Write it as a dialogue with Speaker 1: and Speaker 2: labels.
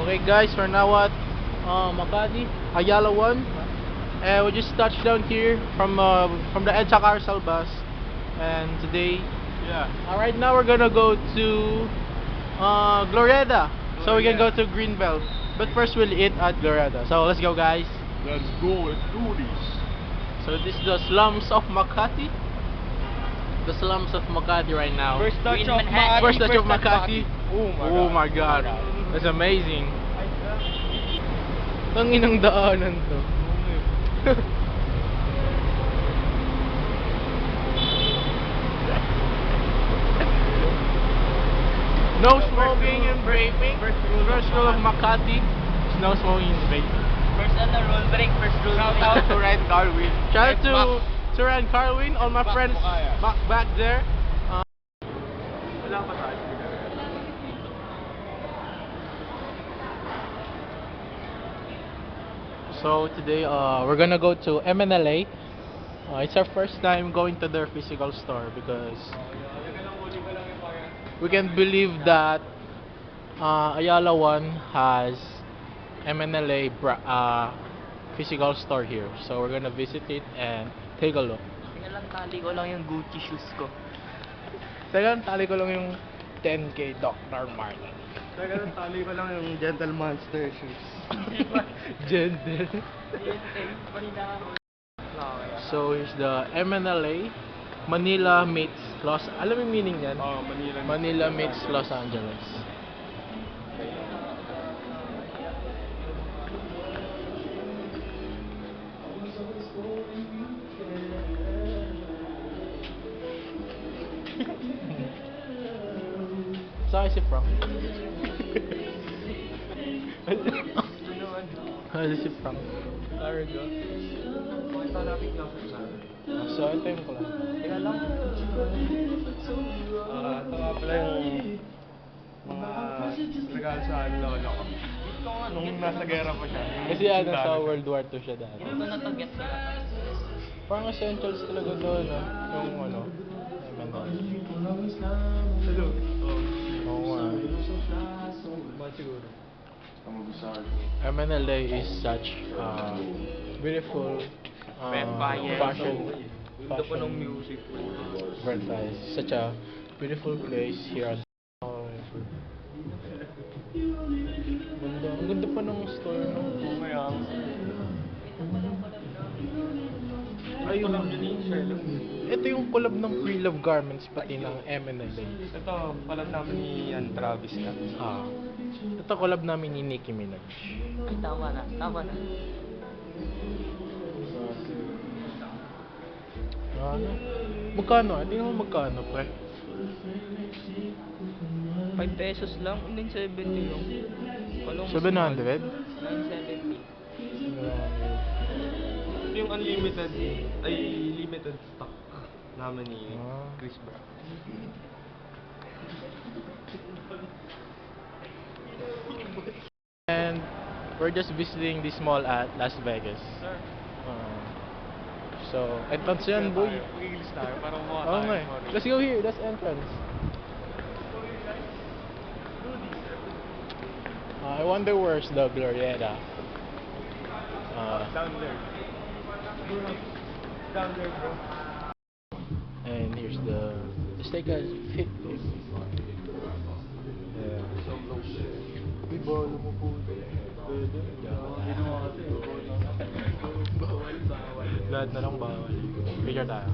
Speaker 1: Okay guys, we're now at Makati, Ayala 1. And we just touched down here from the EDSA Carousel bus. And today, right now we're gonna go to Glorieta, so we can go to Greenbelt. But first we'll eat at Glorieta. So let's go guys.
Speaker 2: Let's go, let's do this.
Speaker 1: So this is the slums of Makati. The slums of Makati right now.
Speaker 3: First touch of Makati.
Speaker 1: First touch of Makati.
Speaker 3: Oh my
Speaker 1: God. That's amazing. Tanginang daanan to. No smoking and vaping. First rule of Makati is no smoking and vaping.
Speaker 3: First rule break, first rule break.
Speaker 2: Shout out to Ryan Darwin.
Speaker 1: Shout out to Ryan Carwin, all my friends back there.
Speaker 2: Wala pa tayo.
Speaker 1: So today we're gonna go to MNLA. It's our first time going to their physical store because we can believe that Ayala 1 has MNLA physical store here. So we're gonna visit it and take a look.
Speaker 3: Teka lang, tali ko lang yung Gucci shoes ko.
Speaker 1: Teka, tali ko lang yung 10K Dr. Martin.
Speaker 2: Teka, tali ko lang yung Gentle Monster shoes.
Speaker 1: Gentle. So here's the MNLA Manila meets alam mo yung meaning yan?
Speaker 2: Oh,
Speaker 1: Manila meets Los Angeles. Saan si Frank? Ano si Frank?
Speaker 2: Largo. Pakita natin lang sa
Speaker 1: So ito yung ko lang.
Speaker 3: Teka lang.
Speaker 2: ito nga pala yung mga regalo sa akin lolo ko. Nung nasa gera pa siya.
Speaker 1: Kasi ano sa World War II siya dati.
Speaker 3: Ito na to, get na.
Speaker 1: Parang essentials talaga doon, no? Yung ano,
Speaker 2: Hello.
Speaker 1: oo nga.
Speaker 2: Bakit siguro?
Speaker 1: MNLA is such beautiful fashion
Speaker 2: music.
Speaker 1: franchise. Such a beautiful place here at ganda. Ang ganda pa ng store, no?
Speaker 2: Ay, yung yun yung Sherlock.
Speaker 1: Ito yung collab ng Pre-Love Garments pati ng MNLA.
Speaker 2: Ito, palam namin ni Travis na.
Speaker 1: Ito collab namin ni Nicki Minaj.
Speaker 3: Ay, tama na, tama na.
Speaker 1: Ano? Magkano? Tingnan mo magkano, pre?
Speaker 3: 5 pesos lang, hindi 70 yung.
Speaker 1: 700?
Speaker 3: 970.
Speaker 2: Yung unlimited, ay limited stock namin ni Chris Brown.
Speaker 1: And we're just visiting this mall at Las Vegas.
Speaker 2: Sir,
Speaker 1: So, entrance yan, boy.
Speaker 2: Mag-English tayo para mukha
Speaker 1: Oo
Speaker 2: tayo.
Speaker 1: nga eh. Let's go here, that's entrance. I wonder where's the Glorieta.
Speaker 2: Down there. Down there, bro.
Speaker 1: And here's the steak as fit. Yeah. Uy, bawal mo po. Pwede. Lahat na lang bawal. Picture tayo.